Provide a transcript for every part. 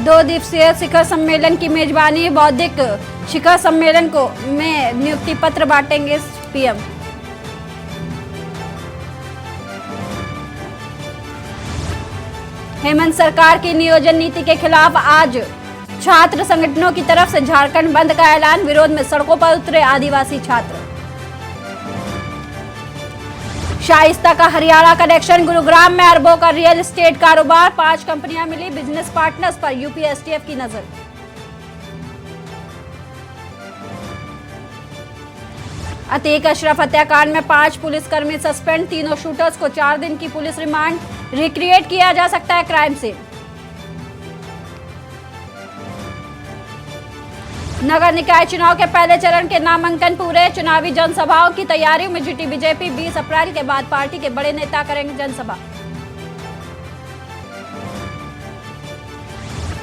2 दिवसीय शिखर सम्मेलन की मेजबानी। बौद्धिक शिखर सम्मेलन को में नियुक्ति पत्र बांटेंगे पीएम। हेमंत सरकार की नियोजन नीति के खिलाफ आज छात्र संगठनों की तरफ से झारखंड बंद का ऐलान। विरोध में सड़कों पर उतरे आदिवासी छात्र। शाइस्ता का हरियाणा कनेक्शन। गुरुग्राम में अरबों का रियल एस्टेट कारोबार। 5 कंपनियां मिली बिजनेस पार्टनर्स पर। यूपी एसटीएफ की नजर। अतीक अशरफ हत्याकांड में 5 पुलिसकर्मी सस्पेंड। तीनों शूटर्स को 4 दिन की पुलिस रिमांड। रिक्रिएट किया जा सकता है क्राइम से। नगर निकाय चुनाव के पहले चरण के नामांकन पूरे। चुनावी जनसभाओं की तैयारियों में जुटी बीजेपी। 20 अप्रैल के बाद पार्टी के बड़े नेता करेंगे जनसभा।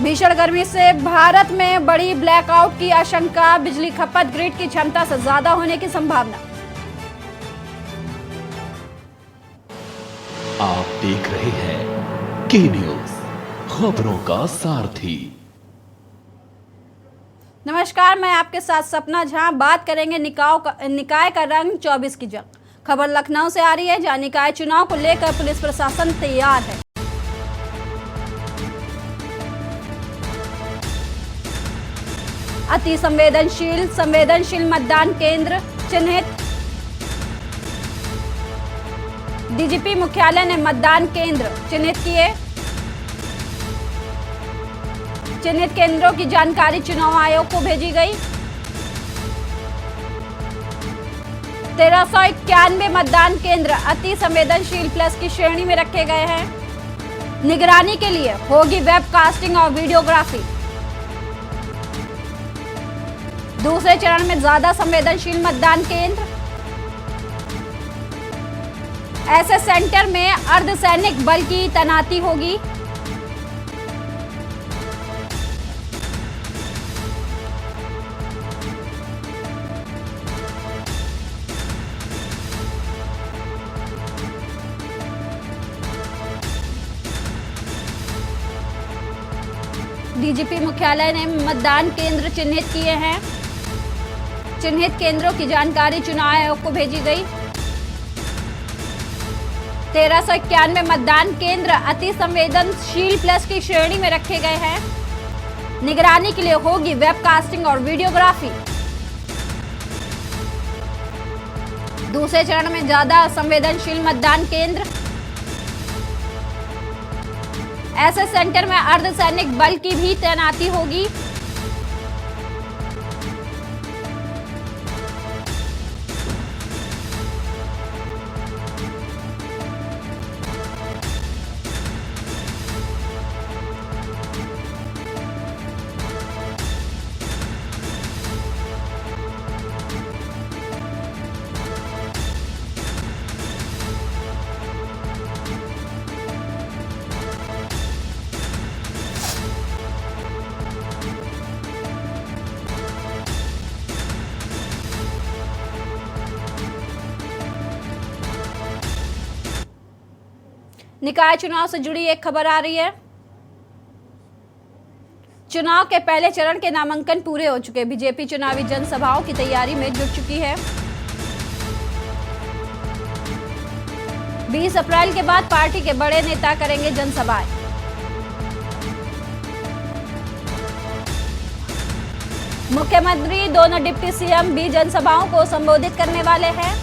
भीषण गर्मी से भारत में बड़ी ब्लैकआउट की आशंका। बिजली खपत ग्रिड की क्षमता से ज्यादा होने की संभावना। आप देख रहे हैं के न्यूज, खबरों का सारथी। नमस्कार, मैं आपके साथ सपना झा। बात करेंगे निकाय का रंग 24 की जंग। खबर लखनऊ से आ रही है, जहां निकाय चुनाव को लेकर पुलिस प्रशासन तैयार है। अति संवेदनशील मतदान केंद्र चिन्हित। डीजीपी मुख्यालय ने मतदान केंद्र चिन्हित किए। चिन्हित केंद्रों की जानकारी चुनाव आयोग को भेजी गई। 1391 मतदान केंद्र अति संवेदनशील प्लस की श्रेणी में रखे गए हैं। निगरानी के लिए होगी वेबकास्टिंग और वीडियोग्राफी। दूसरे चरण में ज्यादा संवेदनशील मतदान केंद्र। ऐसे सेंटर में अर्धसैनिक बल की तैनाती होगी। डीजीपी मुख्यालय ने मतदान केंद्र चिन्हित किए हैं। चिन्हित केंद्रों की जानकारी चुनाव आयोग को भेजी गई। 1391 मतदान केंद्र अति संवेदनशील प्लस की श्रेणी में रखे गए हैं। निगरानी के लिए होगी वेबकास्टिंग और वीडियोग्राफी। दूसरे चरण में ज्यादा संवेदनशील मतदान केंद्र। ऐसे सेंटर में अर्धसैनिक बल की भी तैनाती होगी। निकाय चुनाव से जुड़ी एक खबर आ रही है। चुनाव के पहले चरण के नामांकन पूरे हो चुके। बीजेपी चुनावी जनसभाओं की तैयारी में जुट चुकी है। 20 अप्रैल के बाद पार्टी के बड़े नेता करेंगे जनसभाएं। मुख्यमंत्री दोनों डिप्टी सीएम भी जनसभाओं को संबोधित करने वाले हैं।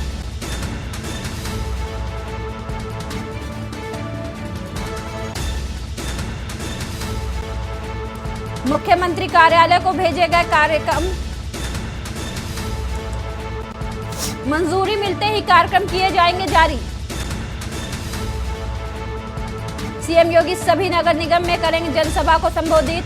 मुख्यमंत्री कार्यालय को भेजे गए कार्यक्रम मंजूरी मिलते ही कार्यक्रम किए जाएंगे जारी। सीएम योगी सभी नगर निगम में करेंगे जनसभा को संबोधित।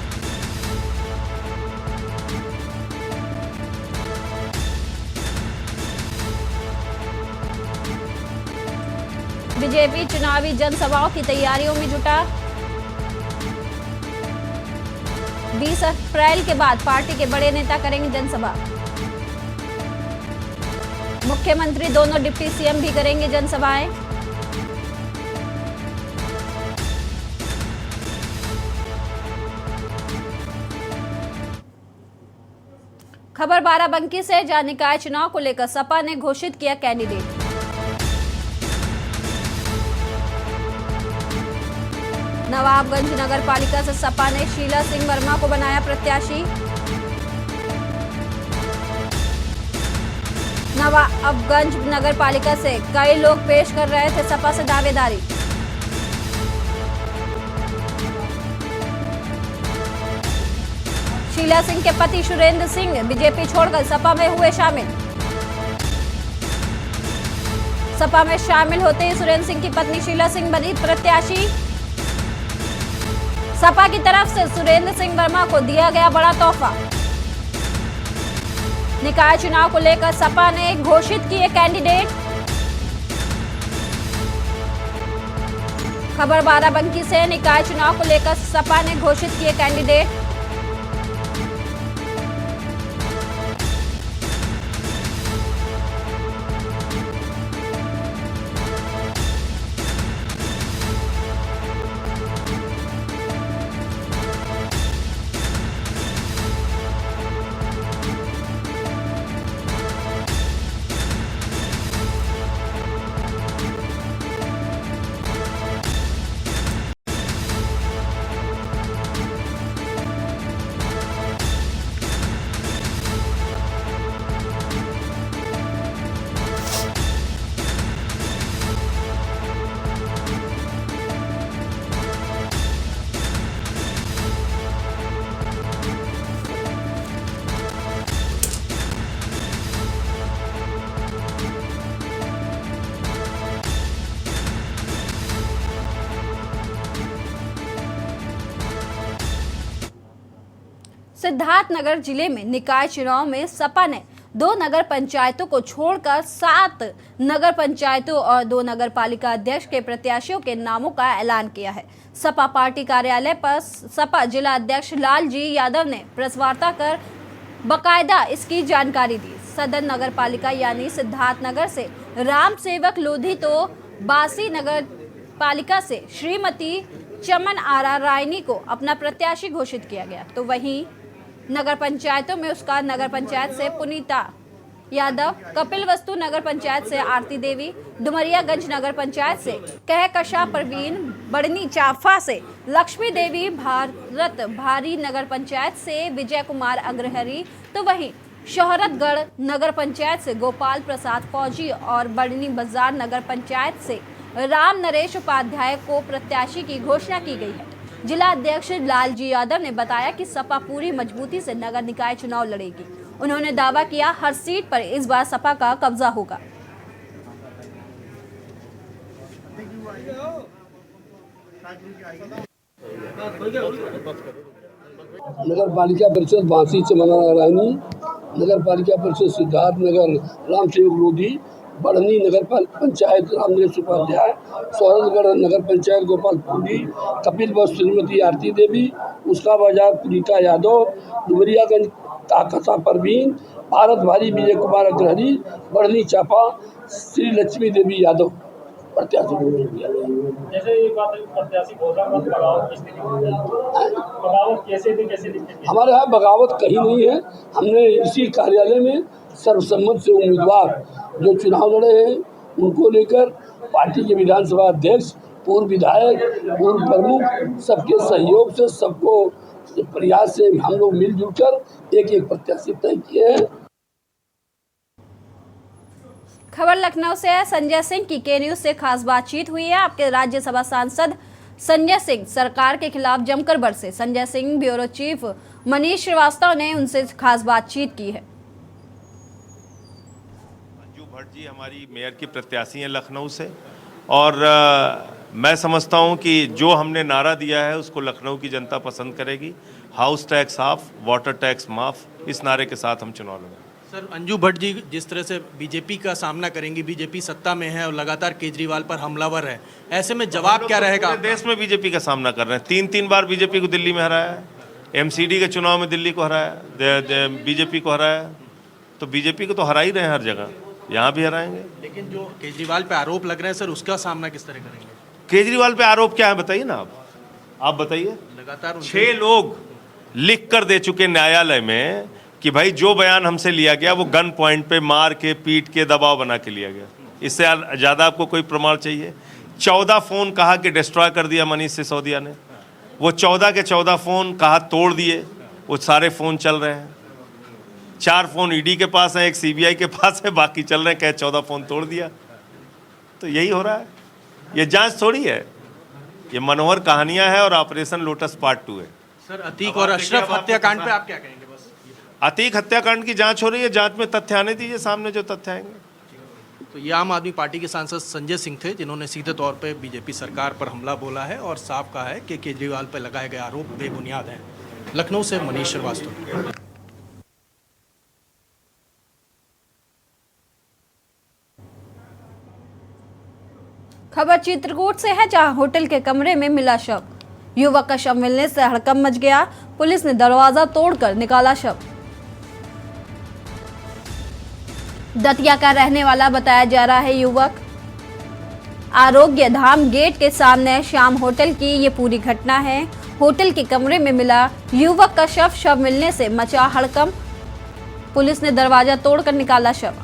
बीजेपी चुनावी जनसभाओं की तैयारियों में जुटा। 20 अप्रैल के बाद पार्टी के बड़े नेता करेंगे जनसभा। मुख्यमंत्री दोनों डिप्टी सीएम भी करेंगे जनसभाएं। खबर बाराबंकी से, जहां निकाय चुनाव को लेकर सपा ने घोषित किया कैंडिडेट। नवाबगंज नगर पालिका से सपा ने शीला सिंह वर्मा को बनाया प्रत्याशी। नवाबगंज नगर पालिका से कई लोग पेश कर रहे थे सपा से दावेदारी। शीला सिंह के पति सुरेंद्र सिंह बीजेपी छोड़कर सपा में हुए शामिल। सपा में शामिल होते ही सुरेंद्र सिंह की पत्नी शीला सिंह बनी प्रत्याशी। सपा की तरफ से सुरेंद्र सिंह वर्मा को दिया गया बड़ा तोहफा। निकाय चुनाव को लेकर सपा ने घोषित किए कैंडिडेट। खबर बाराबंकी से, निकाय चुनाव को लेकर सपा ने घोषित किए कैंडिडेट। सिद्धार्थनगर जिले में निकाय चुनाव में सपा ने 2 नगर पंचायतों को छोड़कर 7 नगर पंचायतों और 2 नगर पालिका अध्यक्ष के प्रत्याशियों के नामों का ऐलान किया है। सपा पार्टी कार्यालय पर सपा जिला अध्यक्ष लालजी यादव ने प्रेस वार्ता कर बकायदा इसकी जानकारी दी। सदर नगर पालिका यानी सिद्धार्थनगर से राम सेवक लोधी तो बासी नगर पालिका से श्रीमती चमन आरा रायनी को अपना प्रत्याशी घोषित किया गया, तो वहीं नगर पंचायतों में उसका नगर पंचायत से पुनीता यादव, कपिल वस्तु नगर पंचायत से आरती देवी, डुमरियागंज नगर पंचायत से कहकशा परवीन, बड़नी चाफा से लक्ष्मी देवी, भारत भारी नगर पंचायत से विजय कुमार अग्रहरी, तो वहीं शोहरतगढ़ नगर पंचायत से गोपाल प्रसाद फौजी और बड़नी बाजार नगर पंचायत से राम नरेश उपाध्याय को प्रत्याशी की घोषणा की गई है। जिला अध्यक्ष लालजी यादव ने बताया कि सपा पूरी मजबूती से नगर निकाय चुनाव लड़ेगी। उन्होंने दावा किया हर सीट पर इस बार सपा का कब्जा होगा। नगर पालिका परिषद बासी चमन रानी, नगर पालिका परिषद सिद्धार्थनगर राम सेवक लोधी, बढ़नी नगर पंचायत रामनरेश उपाध्याय, सोहरतगढ़ नगर पंचायत गोपाल फूडी, कपिल बस श्रीमती आरती देवी, उसका बाजार पुनीता यादव, डुमरियागंज काकसा परवीन, भारत भारी विजय कुमार अग्रहरी, बढ़नी चापा श्री लक्ष्मी देवी यादव प्रत्याशी को दिया गया। जैसे एक बात है, प्रत्याशी घोषणा मत बगावत कैसे दिखती? हमारे यहाँ बगावत कहीं नहीं है। हमने इसी कार्यालय में सर्वसम्मत से उम्मीदवार जो चुनाव लड़े हैं उनको लेकर पार्टी के विधानसभा अध्यक्ष, पूर्व विधायक, पूर्व प्रमुख सबके सहयोग से, सबको प्रयास से हम लोग मिलजुल कर एक प्रत्याशी तय किए हैं। खबर लखनऊ से है। संजय सिंह की के न्यूज से खास बातचीत हुई है। आपके राज्यसभा सांसद संजय सिंह सरकार के खिलाफ जमकर बरसे। संजय सिंह ब्यूरो चीफ मनीष श्रीवास्तव ने उनसे खास बातचीत की है। अंजू भट्ट जी हमारी मेयर की प्रत्याशी हैं लखनऊ से, और मैं समझता हूं कि जो हमने नारा दिया है उसको लखनऊ की जनता पसंद करेगी। House tax half, water tax माफ, इस नारे के साथ हम चुनाव लड़ेंगे। सर, अंजू भट्ट जी जिस तरह से बीजेपी का सामना करेंगी, बीजेपी सत्ता में है और लगातार केजरीवाल पर हमलावर है, ऐसे में जवाब क्या रहेगा? देश में बीजेपी का सामना कर रहे हैं। 3 बार बीजेपी को दिल्ली में हराया है, एमसीडी के चुनाव में दिल्ली को हराया, बीजेपी को हराया, तो बीजेपी को तो हरा ही रहे हैं हर जगह, यहाँ भी हराएंगे। लेकिन जो केजरीवाल पे आरोप लग रहे हैं सर, उसका सामना किस तरह करेंगे? केजरीवाल पे आरोप क्या है बताइए ना आप बताइए। लगातार 6 लोग लिख कर दे चुके न्यायालय में कि भाई जो बयान हमसे लिया गया वो गन पॉइंट पे मार के पीट के दबाव बना के लिया गया। इससे ज़्यादा आपको कोई प्रमाण चाहिए? 14 फ़ोन कहा कि डिस्ट्रॉय कर दिया मनीष सिसोदिया ने, वो 14 के 14 फ़ोन कहा तोड़ दिए, वो सारे फ़ोन चल रहे हैं। 4 फ़ोन ईडी के पास है, 1 सीबीआई के पास है, बाकी चल रहे हैं, कहे 14 फ़ोन तोड़ दिया। तो यही हो रहा है, ये जांच थोड़ी है, ये मनोहर कहानियां हैं और ऑपरेशन लोटस पार्ट 2 है। सर अतीक और अशरफ हत्याकांड पे आप क्या कहेंगे? बस अतीक हत्याकांड की जांच हो रही है, जांच में तथ्य आने दीजिए सामने, जो तथ्य आएंगे। तो ये आम आदमी पार्टी के सांसद संजय सिंह थे जिन्होंने सीधे तौर पे बीजेपी सरकार पर हमला बोला है और साफ कहा है कि केजरीवाल पर लगाए गए आरोप बेबुनियाद हैं। लखनऊ से मनीष श्रीवास्तव। खबर चित्रकूट से है, जहां होटल के कमरे में मिला शव। युवक का शव मिलने से हड़कंप मच गया। पुलिस ने दरवाजा तोड़कर निकाला शव। दतिया का रहने वाला बताया जा रहा है युवक। आरोग्य धाम गेट के सामने श्याम होटल की ये पूरी घटना है। होटल के कमरे में मिला युवक का शव मिलने से मचा हड़कंप। पुलिस ने दरवाजा तोड़कर निकाला शव।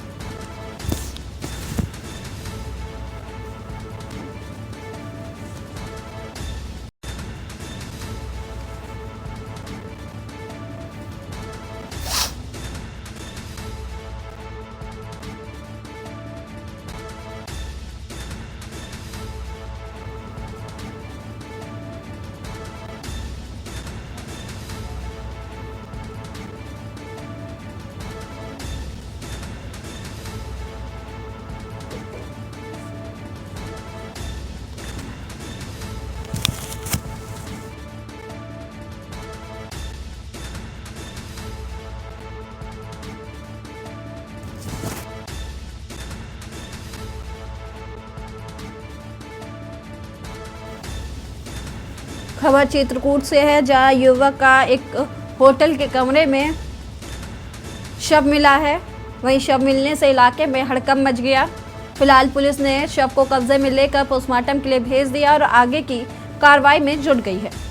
खबर चित्रकूट से है, जहां युवक का एक होटल के कमरे में शव मिला है। वहीं शव मिलने से इलाके में हड़कंप मच गया। फिलहाल पुलिस ने शव को कब्जे में लेकर पोस्टमार्टम के लिए भेज दिया और आगे की कार्रवाई में जुट गई है।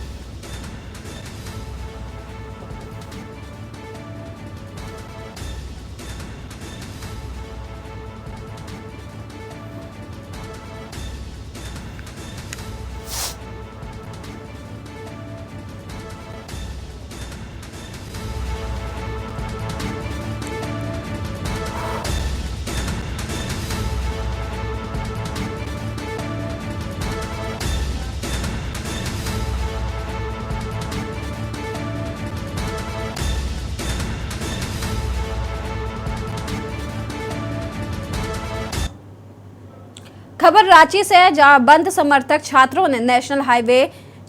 खबर रांची से है, जहां बंद समर्थक छात्रों ने नेशनल हाईवे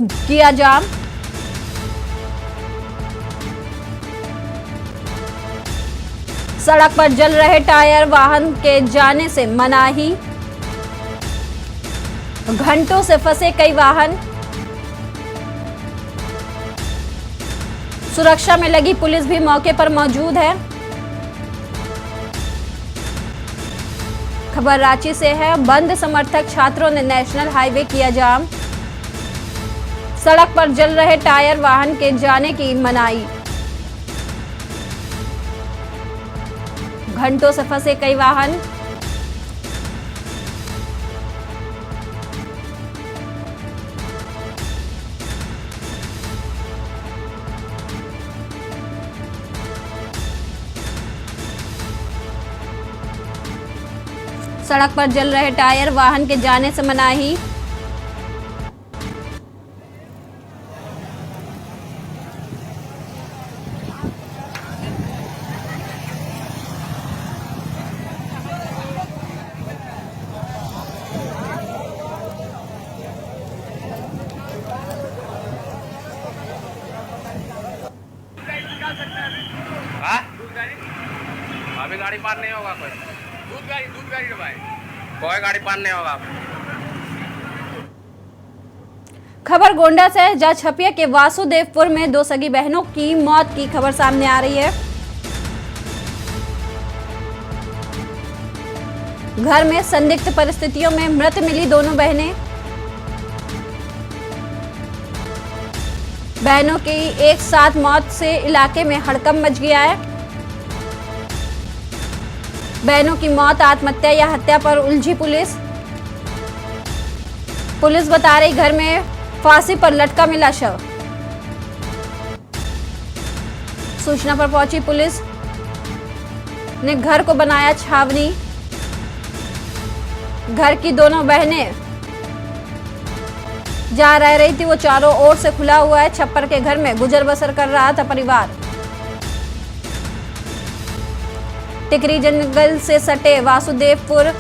किया जाम। सड़क पर जल रहे टायर, वाहन के जाने से मनाही। घंटों से फंसे कई वाहन। सुरक्षा में लगी पुलिस भी मौके पर मौजूद है। खबर रांची से है, बंद समर्थक छात्रों ने नेशनल हाईवे किया जाम। सड़क पर जल रहे टायर, वाहन के जाने की मनाही। घंटों से फंसे कई वाहन। सड़क पर जल रहे टायर, वाहन के जाने से मनाही। अभी गाड़ी पार नहीं होगा कोई। दूध गाड़ी भाई, कोई गाड़ी पार नहीं होगा। खबर गोंडा से है, जहां छपिया के वासुदेवपुर में 2 सगी बहनों की मौत की खबर सामने आ रही है। घर में संदिग्ध परिस्थितियों में मृत मिली दोनों बहनें। बहनों की एक साथ मौत से इलाके में हड़कंप मच गया है। बहनों की मौत आत्महत्या या हत्या पर उलझी पुलिस। पुलिस बता रही घर में फांसी पर लटका मिला शव। सूचना पर पहुंची पुलिस ने घर को बनाया छावनी। घर की दोनों बहनें जा रह रही थी, वो चारों ओर से खुला हुआ है। छप्पर के घर में गुजर बसर कर रहा था परिवार। टिकरी जंगल से सटे वासुदेवपुर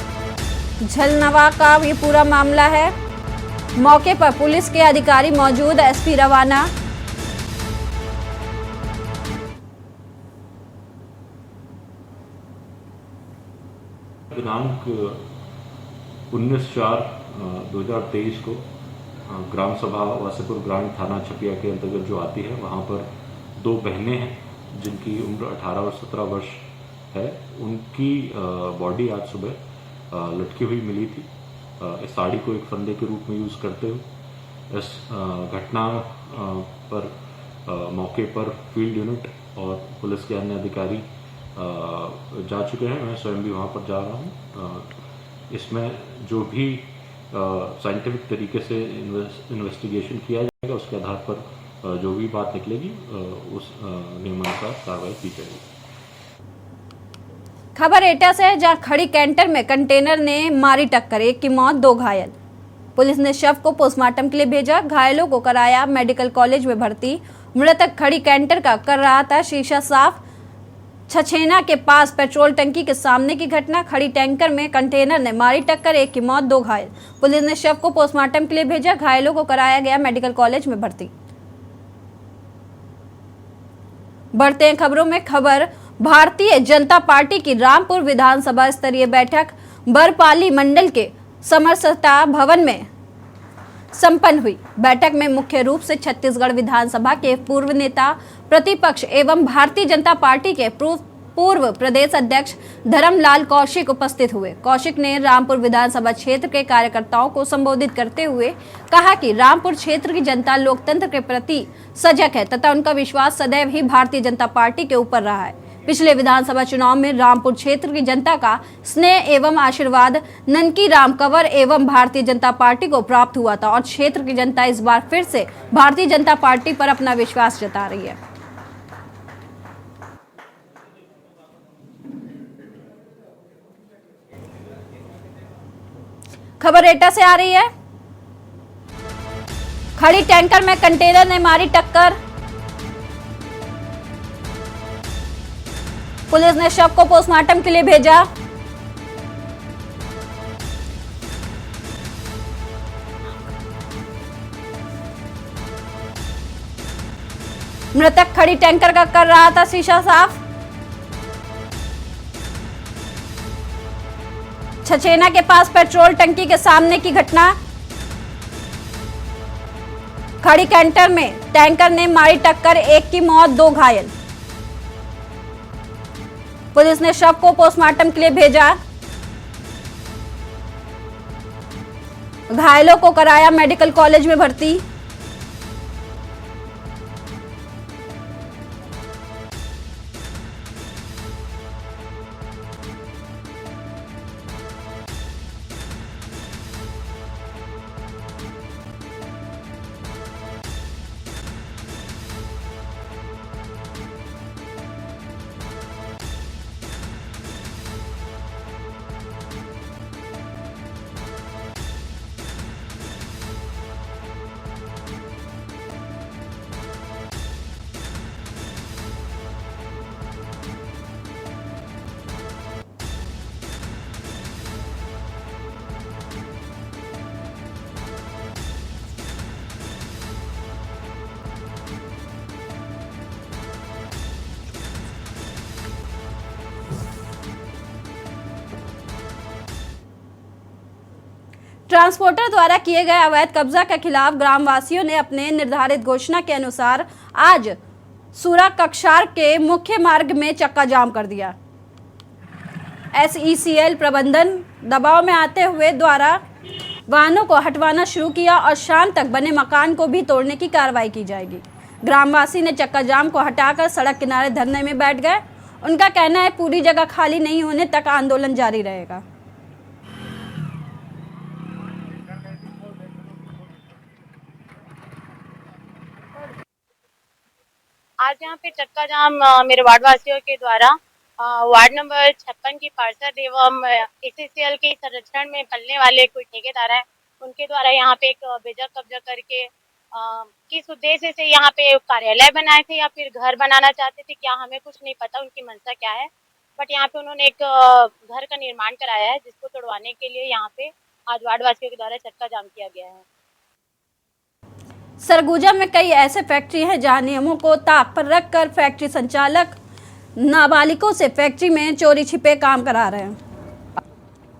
झलनवा का ये पूरा मामला है। मौके पर पुलिस के अधिकारी मौजूद, एसपी रवाना। दिनांक 19/4/2023 को ग्राम सभा वासेपुर ग्राम थाना छपिया के अंतर्गत जो आती है, वहाँ पर दो बहनें हैं जिनकी उम्र 18 और 17 वर्ष है। उनकी बॉडी आज सुबह लटकी हुई मिली थी, इस साड़ी को एक फंदे के रूप में यूज़ करते हुए। इस घटना पर मौके पर फील्ड यूनिट और पुलिस के अन्य अधिकारी जा चुके हैं। मैं स्वयं भी वहाँ पर जा रहा हूँ। इसमें जो भी साइंटिफिक तरीके से इन्वेस्टिगेशन किया जाएगा, उसके आधार पर जो भी बात निकलेगी उस नियमानुसार कार्रवाई की जाएगी। खबर एटा से है, जहां खड़ी कैंटर में कंटेनर ने मारी टक्कर, एक की मौत, 2 घायल। पुलिस ने शव को पोस्टमार्टम के लिए भेजा। घायलों को कराया मेडिकल कॉलेज में भर्ती। मृतक खड़ी कैंटर का कर रहा था शीशा साफ। छछेना के पास पेट्रोल टंकी के सामने की घटना। खड़ी टैंकर में कंटेनर ने मारी टक्कर, एक की मौत, 2 घायल। पुलिस ने शव को पोस्टमार्टम के लिए भेजा। घायलों को कराया गया मेडिकल कॉलेज में भर्ती। बढ़ते हैं खबरों में। खबर भारतीय जनता पार्टी की रामपुर विधानसभा स्तरीय बैठक बरपाली मंडल के समरसता भवन में संपन्न हुई। बैठक में मुख्य रूप से छत्तीसगढ़ विधानसभा के पूर्व नेता प्रतिपक्ष एवं भारतीय जनता पार्टी के पूर्व प्रदेश अध्यक्ष धर्मलाल कौशिक उपस्थित हुए। कौशिक ने रामपुर विधानसभा क्षेत्र के कार्यकर्ताओं को संबोधित करते हुए कहा कि रामपुर क्षेत्र की जनता लोकतंत्र के प्रति सजग है तथा उनका विश्वास सदैव ही भारतीय जनता पार्टी के ऊपर रहा है। पिछले विधानसभा चुनाव में रामपुर क्षेत्र की जनता का स्नेह एवं आशीर्वाद ननकी राम कंवर एवं भारतीय जनता पार्टी को प्राप्त हुआ था और क्षेत्र की जनता इस बार फिर से भारतीय जनता पार्टी पर अपना विश्वास जता रही है। खबर एटा से आ रही है। खड़ी टैंकर में कंटेनर ने मारी टक्कर। पुलिस ने शव को पोस्टमार्टम के लिए भेजा। मृतक खड़ी टैंकर का कर रहा था शीशा साफ। छछेना के पास पेट्रोल टंकी के सामने की घटना। खड़ी कैंटर में टैंकर ने मारी टक्कर, एक की मौत, 2 घायल। पुलिस ने शव को पोस्टमार्टम के लिए भेजा। घायलों को कराया मेडिकल कॉलेज में भर्ती। ट्रांसपोर्टर द्वारा किए गए अवैध कब्जा के खिलाफ ग्रामवासियों ने अपने निर्धारित घोषणा के अनुसार आज सूरा कक्षार के मुख्य मार्ग में चक्का जाम कर दिया। SECL प्रबंधन दबाव में आते हुए द्वारा वाहनों को हटवाना शुरू किया और शाम तक बने मकान को भी तोड़ने की कार्रवाई की जाएगी। ग्रामवासी ने चक्का जाम को हटाकर सड़क किनारे धरने में बैठ गए उनका कहना है पूरी जगह खाली नहीं होने तक आंदोलन जारी रहेगा। आज यहाँ पे चक्का जाम मेरे वार्ड वासियों के द्वारा वार्ड नंबर 56 की पार्षद एवं एससीएल के संरक्षण में पलने वाले कोई ठेकेदार हैं, उनके द्वारा यहाँ पे एक बेजा कब्जा करके किस उद्देश्य से यहाँ पे कार्यालय बनाए थे या फिर घर बनाना चाहते थे, क्या हमें कुछ नहीं पता उनकी मंशा क्या है। बट यहाँ पे उन्होंने एक घर का निर्माण कराया है, जिसको तोड़वाने के लिए यहाँ पे आज वार्ड वासियों के द्वारा चक्का जाम किया गया है। सरगुजा में कई ऐसे फैक्ट्री हैं जहां नियमों को ताक पर रखकर फैक्ट्री संचालक नाबालिगों से फैक्ट्री में चोरी छिपे काम करा रहे हैं।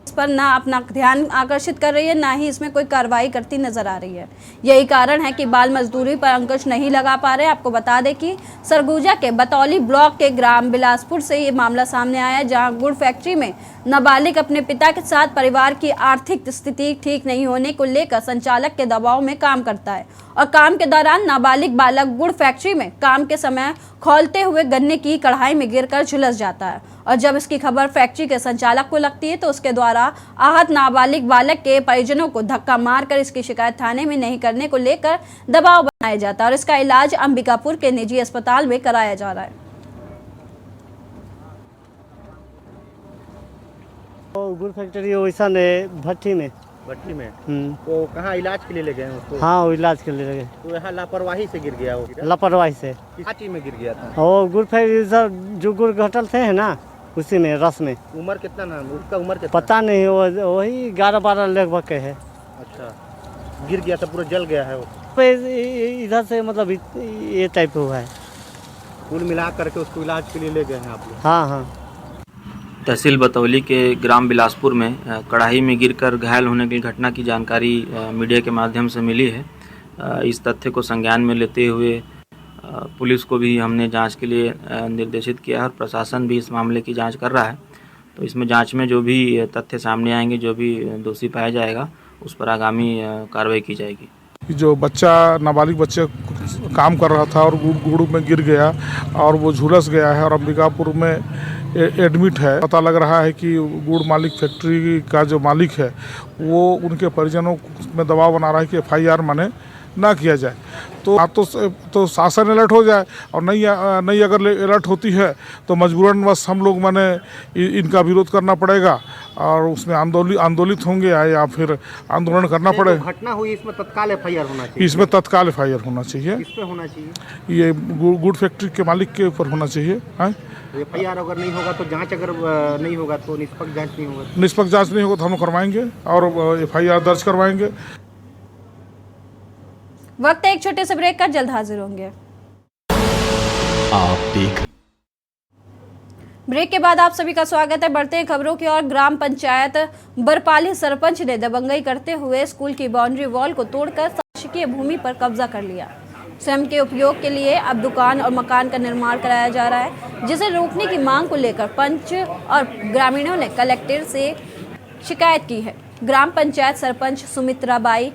इस पर ना अपना ध्यान आकर्षित कर रही है, ना ही इसमें कोई कार्रवाई करती नजर आ रही है। यही कारण है कि बाल मजदूरी पर अंकुश नहीं लगा पा रहे। आपको बता दें कि सरगुजा के बतौली ब्लॉक के ग्राम बिलासपुर से ये मामला सामने आया, जहां गुड़ फैक्ट्री में नाबालिग अपने पिता के साथ परिवार की आर्थिक स्थिति ठीक नहीं होने को लेकर संचालक के दबाव में काम करता है और काम के दौरान नाबालिग बालक गुड़ फैक्ट्री में काम के समय खौलते हुए गन्ने की कढ़ाई में गिरकर झुलस जाता है और जब इसकी खबर फैक्ट्री के संचालक को लगती है तो उसके द्वारा आहत नाबालिग बालक के परिजनों को धक्का मारकर इसकी शिकायत थाने में नहीं करने को लेकर दबाव बनाया जाता है और इसका इलाज अंबिकापुर के निजी अस्पताल में कराया जा रहा है। गुड़ फैक्ट्री वैसा ने भट्टी में तो कहाँ इलाज के लिए ले गए उसको? हाँ, वो इलाज के लिए लगे। तो यहाँ लापरवाही से गिर गया वो? लापरवाही से। किस चीज में गिर गया था? और गुड़ फैक्ट्री जो गुड़ घटल थे है ना, उसी में रस में। उम्र कितना ना उसका? उम्र कितना? पता नहीं, वही 11-12 लगभग के है। अच्छा, गिर गया था, पूरा जल गया है वो? इधर से मतलब ये टाइप हुआ है। कुल मिला करके उसको इलाज के लिए ले गए हैं आप लोग? हाँ हाँ। तहसील बतौली के ग्राम बिलासपुर में कढ़ाई में गिरकर घायल होने की घटना की जानकारी मीडिया के माध्यम से मिली है। इस तथ्य को संज्ञान में लेते हुए पुलिस को भी हमने जांच के लिए निर्देशित किया है और प्रशासन भी इस मामले की जांच कर रहा है। तो इसमें जांच में जो भी तथ्य सामने आएंगे, जो भी दोषी पाया जाएगा, उस पर आगामी कार्रवाई की जाएगी। जो बच्चा नाबालिग बच्चे काम कर रहा था और गुड़ में गिर गया और वो झुलस गया है और अंबिकापुर में एडमिट है। पता लग रहा है कि गुड़ मालिक फैक्ट्री का जो मालिक है वो उनके परिजनों में दबाव बना रहा है कि FIR माने ना किया जाए। तो शासन अलर्ट हो जाए और नहीं अगर अलर्ट होती है तो मजबूरन बस हम लोग माने इनका विरोध करना पड़ेगा और उसमें आंदोलित होंगे या फिर आंदोलन करना पड़ेगा। घटना हुई इसमें तत्काल FIR होना चाहिए? इसमें तत्काल FIR होना चाहिए। किस पे होना चाहिए? ये गुड़ फैक्ट्री के मालिक के ऊपर होना चाहिए। FIR अगर नहीं होगा तो जांच, अगर नहीं होगा तो निष्पक्ष जांच नहीं होगा? निष्पक्ष जांच नहीं होगा तो हम करवाएंगे और FIR दर्ज करवाएंगे। वक्त है एक छोटे से ब्रेक का, जल्द हाजिर होंगे। आप देख ब्रेक के बाद आप सभी का स्वागत है। बढ़ते हैं खबरों की ओर। ग्राम पंचायत बरपाली सरपंच ने दबंगई करते हुए स्कूल की बाउंड्री वॉल को तोड़कर शासकीय भूमि पर कब्जा कर लिया। स्वयं के उपयोग के लिए अब दुकान और मकान का निर्माण कराया जा रहा है, जिसे रोकने की मांग को लेकर पंच और ग्रामीणों ने कलेक्टर से शिकायत की है। ग्राम पंचायत सरपंच सुमित्रा बाई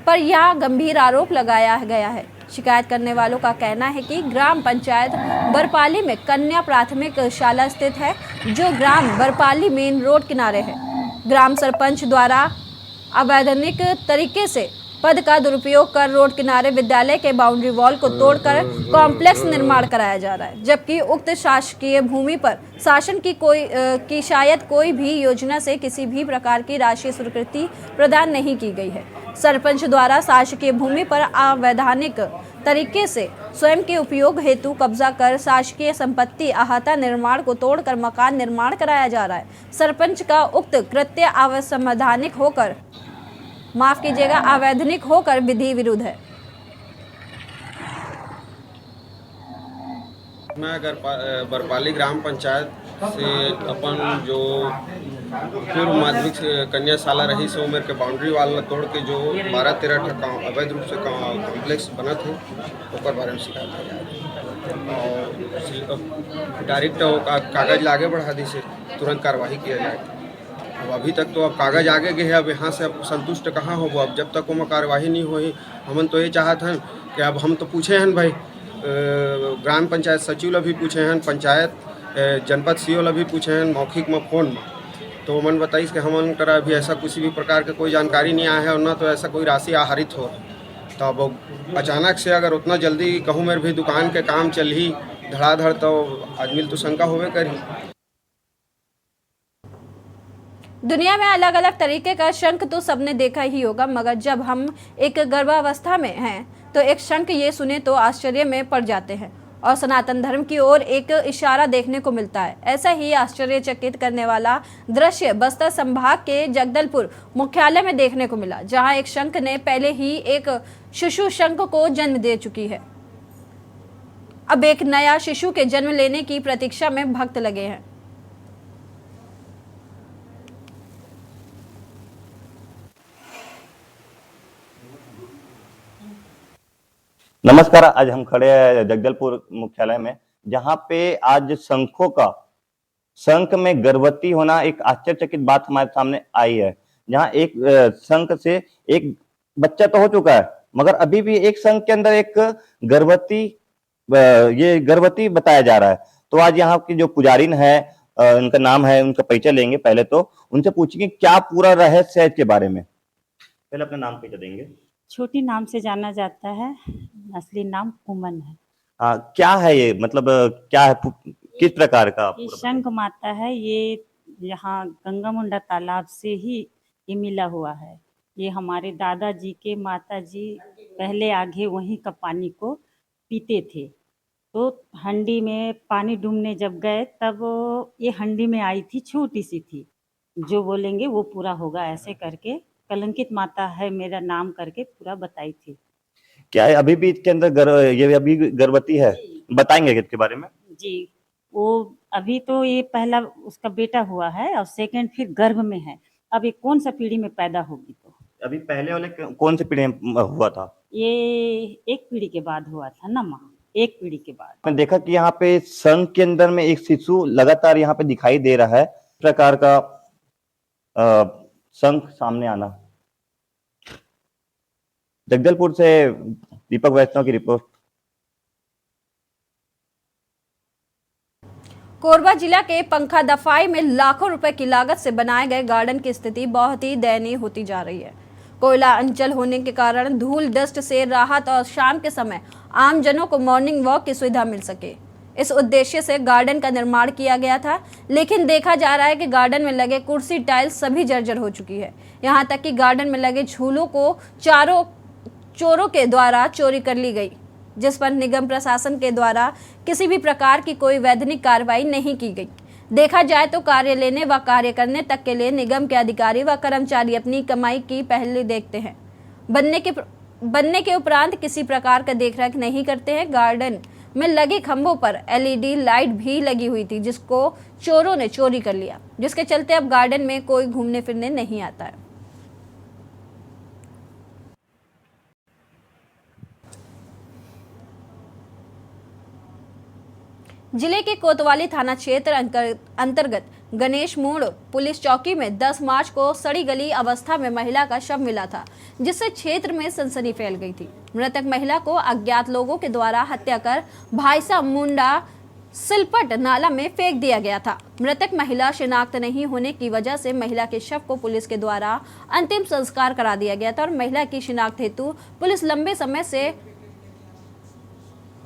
पर यह गंभीर आरोप लगाया गया है। शिकायत करने वालों का कहना है कि ग्राम पंचायत बरपाली में कन्या प्राथमिक शाला स्थित है, जो ग्राम बरपाली मेन रोड किनारे है। ग्राम सरपंच द्वारा अवैधानिक तरीके से पद का दुरुपयोग कर रोड किनारे विद्यालय के बाउंड्री वॉल को तोड़कर कॉम्प्लेक्स निर्माण कराया जा रहा है, जबकि उक्त शासकीय भूमि पर शासन की शायद कोई भी योजना से किसी भी प्रकार की राशि स्वीकृति प्रदान नहीं की गई है। सरपंच द्वारा शासकीय भूमि पर अवैधानिक तरीके से स्वयं के उपयोग हेतु कब्जा कर शासकीय संपत्ति अहाता निर्माण को तोड़कर मकान निर्माण कराया जा रहा है। सरपंच का उक्त कृत्य अवैधानिक होकर अवैधानिक होकर विधि विरुद्ध है। मैं अगर बरपाली ग्राम पंचायत से अपन जो पूर्व माध्यमिक कन्या शाला रही से उम्र के बाउंड्री वाल तोड़ के जो 12-13 अवैध रूप से कॉम्प्लेक्स बना थे ओकर बारे में शिकायत किया और डायरेक्ट कागज आगे बढ़ा दी से तुरंत कार्रवाई किया जाए। अब अभी तक तो अब कागज आगे गए हैं, अब यहाँ से अब संतुष्ट कहाँ हो। अब जब तक वो कार्रवाई नहीं हुई हमन तो ये चाहत हैं कि अब हम तो पूछे हैं भाई, ग्राम पंचायत सचिव भी पूछे हैं, पंचायत जनपद सीओ ला भी पूछे हैं मौखिक में फ़ोन में, तो मन बताइस कि हमन करा अभी ऐसा किसी भी प्रकार के कोई जानकारी नहीं आया है और ना तो ऐसा कोई राशि आहरित हो। तो अब अचानक से अगर उतना जल्दी कहूँ मेरे भी दुकान के काम चल ही धड़ाधड़, तो आदमी तो शंका होवे करी। दुनिया में अलग अलग तरीके का शंख तो सबने देखा ही होगा, मगर जब हम एक गर्भावस्था में हैं तो एक शंख ये सुने तो आश्चर्य में पड़ जाते हैं और सनातन धर्म की ओर एक इशारा देखने को मिलता है। ऐसा ही आश्चर्यचकित करने वाला दृश्य बस्तर संभाग के जगदलपुर मुख्यालय में देखने को मिला, जहां एक शंख ने पहले ही एक शिशु शंख को जन्म दे चुकी है। अब एक नया शिशु के जन्म लेने की प्रतीक्षा में भक्त लगे हैं। नमस्कार, आज हम खड़े हैं जगदलपुर मुख्यालय में, जहां पे आज शंख में गर्भवती होना एक आश्चर्यचकित बात हमारे सामने आई है। जहां एक शंख से एक बच्चा तो हो चुका है, मगर अभी भी एक शंख के अंदर एक गर्भवती बताया जा रहा है। तो आज यहाँ की जो पुजारिन है, उनका नाम है, उनका परिचय लेंगे। पहले तो उनसे पूछेंगे क्या पूरा रहस्य है इसके बारे में। पहले अपना नाम परिचय देंगे। छोटी नाम से जाना जाता है, असली नाम कुमन है। क्या है ये, मतलब क्या है, किस प्रकार का? ये शंख माता है, ये यहाँ गंगा मुंडा तालाब से ही ये मिला हुआ है। ये हमारे दादाजी के माताजी पहले आगे वहीं का पानी को पीते थे, तो हंडी में पानी डूबने जब गए तब ये हंडी में आई थी, छोटी सी थी। जो बोलेंगे वो पूरा होगा, ऐसे करके कलंकित माता है मेरा नाम करके पूरा बताई थी। क्या है अभी भी इसके अंदर ये अभी गर्भवती है? बताएंगे इसके बारे में जी। वो अभी तो ये पहला उसका बेटा हुआ है और सेकंड फिर गर्भ में है। अब ये कौन सा पीढ़ी में पैदा होगी? तो अभी पहले वाले कौन सी पीढ़ी में हुआ था? ये एक पीढ़ी के बाद हुआ था ना माँ, एक पीढ़ी के बाद। मैंने देखा कि यहाँ पे शंख के अंदर में एक शिशु लगातार यहाँ पे दिखाई दे रहा है। इस प्रकार का शंख सामने आना। जगदलपुर से दीपक वैष्णव की रिपोर्ट। कोरबा जिला के पंखा दफाई में लाखों रुपए की लागत से बनाए गए गार्डन की स्थिति बहुत ही दयनीय होती जा रही है। कोयला अंचल होने के कारण धूल डस्ट से राहत और शाम के समय आमजनों को मॉर्निंग वॉक की सुविधा मिल सके, इस उद्देश्य से गार्डन का निर्माण किया गया था। लेकिन देखा जा रहा है कि गार्डन में लगे कुर्सी टाइल्स सभी जर्जर हो चुकी है। यहाँ तक कि गार्डन में लगे झूलों को चोरों के द्वारा चोरी कर ली गई, जिस पर निगम प्रशासन के द्वारा किसी भी प्रकार की कोई वैधानिक कार्रवाई नहीं की गई। देखा जाए तो कार्य लेने व कार्य करने तक के लिए निगम के अधिकारी व कर्मचारी अपनी कमाई की पहले देखते हैं, बनने के उपरांत किसी प्रकार का देखरेख नहीं करते हैं। गार्डन में लगे खंभों पर LED लाइट भी लगी हुई थी, जिसको चोरों ने चोरी कर लिया, जिसके चलते अब गार्डन में कोई घूमने फिरने नहीं आता है। जिले के कोतवाली थाना क्षेत्र अंतर्गत गणेश मोड़ पुलिस चौकी में 10 मार्च को सड़ी गली अवस्था में महिला का शव मिला था, जिससे क्षेत्र में सनसनी फैल गई थी। मृतक महिला को अज्ञात लोगों के द्वारा हत्या कर भाईसा मुंडा सिलपट नाला में फेंक दिया गया था। मृतक महिला शिनाख्त नहीं होने की वजह से महिला के शव को पुलिस के द्वारा अंतिम संस्कार करा दिया गया था और महिला की शिनाख्त हेतु पुलिस लंबे समय से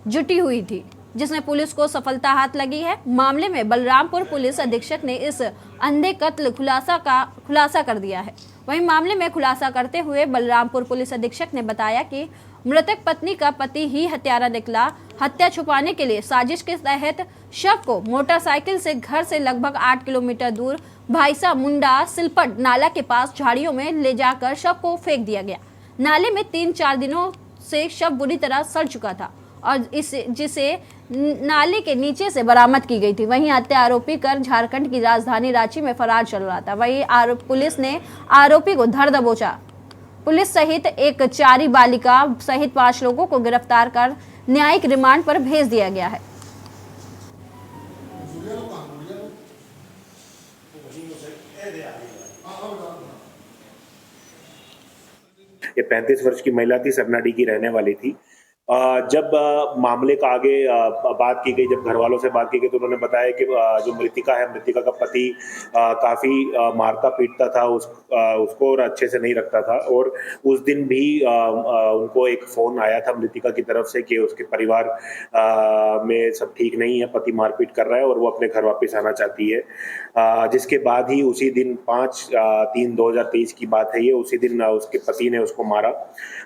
जुटी हुई थी, जिसमें पुलिस को सफलता हाथ लगी है। मामले में बलरामपुर पुलिस अधीक्षक ने इस अंधे कत्ल खुलासा कर दिया है। वहीं मामले में खुलासा करते हुए बलरामपुर पुलिस अधीक्षक ने बताया कि मृतक पत्नी का पति ही हत्यारा निकला। हत्या छुपाने के लिए साजिश के तहत शव को मोटरसाइकिल से घर से लगभग 8 किलोमीटर दूर भाईसा मुंडा सिलपट नाला के पास झाड़ियों में ले जाकर शव को फेंक दिया गया। नाले में 3-4 दिनों से शव बुरी तरह सड़ चुका था और जिसे नाले के नीचे से बरामद की गई थी। वहीं हत्या आरोपी कर झारखंड की राजधानी रांची में फरार चल रहा था। वहीं पुलिस ने आरोपी को धर दबोचा। पुलिस सहित एक 4 बालिका सहित 5 लोगों को गिरफ्तार कर न्यायिक रिमांड पर भेज दिया गया है। ये 35 वर्ष की महिला थी, सरनाडी की रहने वाली थी। जब मामले का आगे बात की गई, जब घर वालों से बात की गई तो उन्होंने बताया कि जो मृतिका है, मृतिका का पति काफी मारता पीटता था उसको और अच्छे से नहीं रखता था। और उस दिन भी उनको एक फोन आया था मृतिका की तरफ से कि उसके परिवार में सब ठीक नहीं है, पति मारपीट कर रहा है और वो अपने घर वापस आना चाहती है। जिसके बाद ही उसी दिन 5/3/2023 की बात है ये, उसी दिन उसके पति ने उसको मारा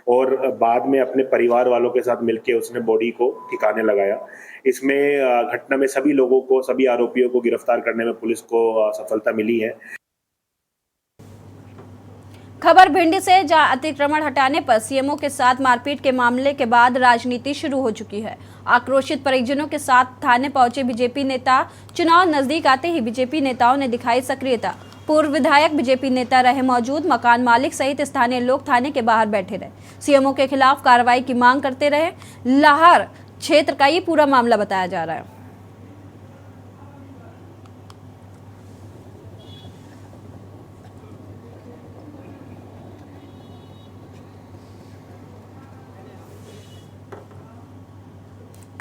और बाद में अपने परिवार वालों के साथ मिलकर उसने बॉडी को ठिकाने लगाया। इसमें घटना में सभी लोगों को, सभी आरोपियों को गिरफ्तार करने में पुलिस को सफलता मिली है। खबर भिंड से, जहां अतिक्रमण हटाने पर सीएमओ के साथ मारपीट के मामले के बाद राजनीति शुरू हो चुकी है। आक्रोशित परिजनों के साथ थाने पहुंचे बीजेपी नेता। चुनाव नजदीक आते ही बीजेपी नेताओं ने दिखाई सक्रियता। पूर्व विधायक बीजेपी नेता रहे मौजूद। मकान मालिक सहित स्थानीय लोग थाने के बाहर बैठे रहे, सीएमओ के खिलाफ कार्रवाई की मांग करते रहे। लाहौर क्षेत्र का ये पूरा मामला बताया जा रहा है।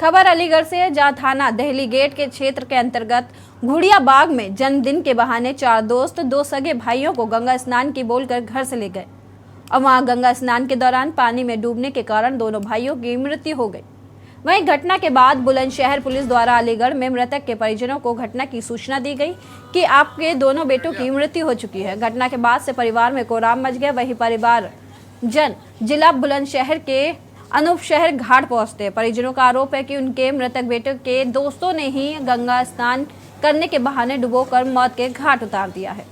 खबर अलीगढ़ से है, जहां थाना दहली गेट के क्षेत्र के अंतर्गत घुड़िया बाग में जन्मदिन के बहाने 4 दोस्त 2 सगे भाइयों को गंगा स्नान की बोलकर घर से ले गए और वहां गंगा स्नान के दौरान पानी में डूबने के कारण दोनों भाइयों की मृत्यु हो गई। वहीं घटना के बाद बुलंदशहर पुलिस द्वारा अलीगढ़ में मृतक के परिजनों को घटना की सूचना दी गई कि आपके दोनों बेटों की मृत्यु हो चुकी है। घटना के बाद से परिवार में कोहराम मच गया। वही परिवार जन जिला बुलंदशहर के अनूप शहर घाट पहुंचते। परिजनों का आरोप है कि उनके मृतक बेटे के दोस्तों ने ही गंगा स्नान करने के बहाने डुबोकर मौत के घाट उतार दिया है।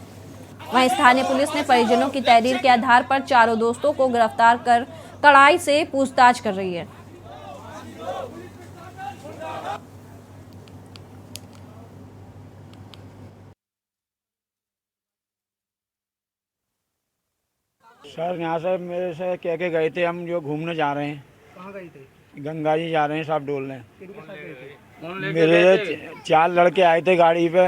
वहीं स्थानीय पुलिस ने परिजनों की तहरीर के आधार पर चारों दोस्तों को गिरफ्तार कर कड़ाई से पूछताछ कर रही है। सर यहाँ से मेरे से कह के गए थे हम जो घूमने जा रहे हैं। कहाँ गए थे? गंगा जी जा रहे हैं, सब डोलने। किनके साथ गए थे? मेरे 4 लड़के आए थे गाड़ी पे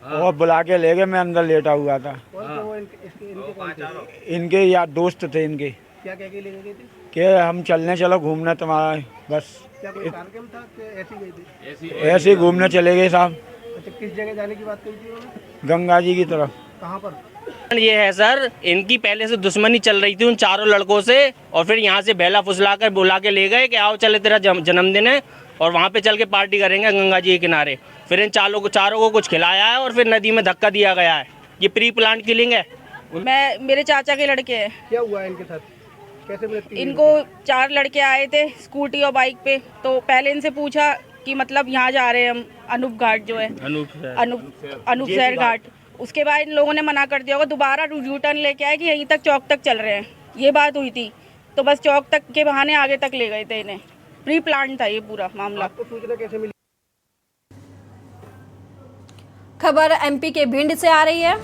और बुला के ले गए। मैं अंदर लेटा हुआ था। कौन थे वो? इनके कौन थे? इनके यार दोस्त थे इनके। क्या कह के ले गए थे? कि हम चलने चलो घूमने तुम्हारा, बस क्या कोई कार्यक्रम था कि ऐसे ही गए थे? ऐसे ही घूमने चले गए साहब। अच्छा, किस जगह जाने की बात करी थी उन्होंने? गंगा जी की तरफ। कहाँ पर? ये है सर, इनकी पहले से दुश्मनी चल रही थी उन चारों लड़कों से और फिर यहाँ से बेला फुसला कर बुला के ले गए कि आओ चले तेरा जन्मदिन है और वहाँ पे चल के पार्टी करेंगे गंगा जी के किनारे। फिर इन चारों को कुछ खिलाया है और फिर नदी में धक्का दिया गया है। ये प्री प्लान किलिंग है। मेरे चाचा के लड़के हैं। क्या हुआ है इनके साथ? कैसे मृत्यु? इनको 4 लड़के आए थे स्कूटी और बाइक पे। तो पहले इनसे पूछा कि मतलब यहाँ जा रहे हैं हम अनूप घाट जो है, अनूप शहर घाट। उसके बाद इन लोगों ने मना कर दिया होगा। दोबारा यू टर्न लेके आए कि यहीं तक चौक तक चल रहे हैं, ये बात हुई थी। तो बस चौक तक के बहाने आगे तक ले गए थे इन्हें। प्री प्लान था ये पूरा मामला। आपको सूचना कैसे मिली? खबर एमपी के भिंड से आ रही है।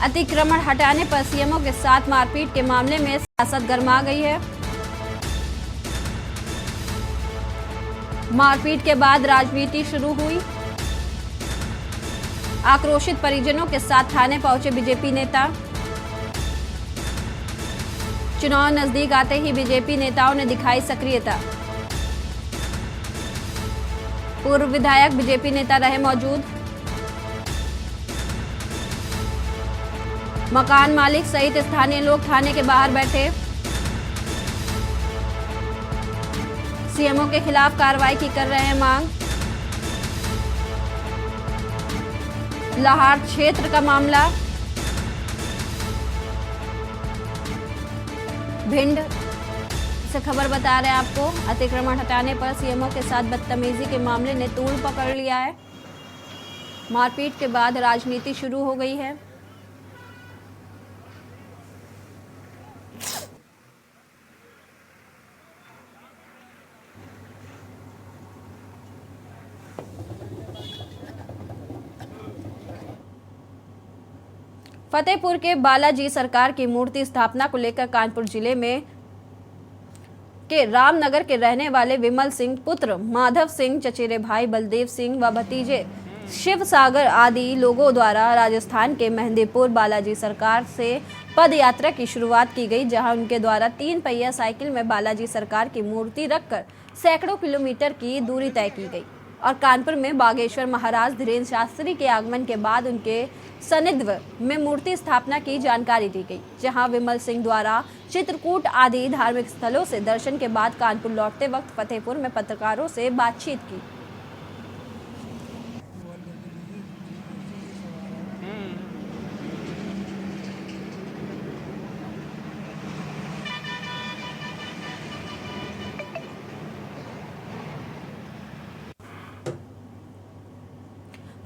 अतिक्रमण हटाने पर सीएमओ के साथ मारपीट के मामले में सियासत गर्मा गई है। मारपीट के बाद राजनीति शुरू हुई। आक्रोशित परिजनों के साथ थाने पहुंचे बीजेपी नेता। चुनाव नजदीक आते ही बीजेपी नेताओं ने दिखाई सक्रियता। पूर्व विधायक बीजेपी नेता रहे मौजूद। मकान मालिक सहित स्थानीय लोग थाने के बाहर बैठे। सीएमओ के खिलाफ कार्रवाई की कर रहे हैं मांग। लाहौर क्षेत्र का मामला। भिंड से खबर बता रहे हैं आपको। अतिक्रमण हटाने पर सीएमओ के साथ बदतमीजी के मामले ने तूल पकड़ लिया है। मारपीट के बाद राजनीति शुरू हो गई है। फतेहपुर के बालाजी सरकार की मूर्ति स्थापना को लेकर कानपुर जिले में के रामनगर के रहने वाले विमल सिंह पुत्र माधव सिंह, चचेरे भाई बलदेव सिंह व भतीजे शिव सागर आदि लोगों द्वारा राजस्थान के मेहंदीपुर बालाजी सरकार से पद यात्रा की शुरुआत की गई, जहां उनके द्वारा 3 पहिया साइकिल में बालाजी सरकार की मूर्ति रखकर सैकड़ों किलोमीटर की दूरी तय की गई और कानपुर में बागेश्वर महाराज धीरेन्द्र शास्त्री के आगमन के बाद उनके सानिध्य में मूर्ति स्थापना की जानकारी दी गई, जहां विमल सिंह द्वारा चित्रकूट आदि धार्मिक स्थलों से दर्शन के बाद कानपुर लौटते वक्त फतेहपुर में पत्रकारों से बातचीत की।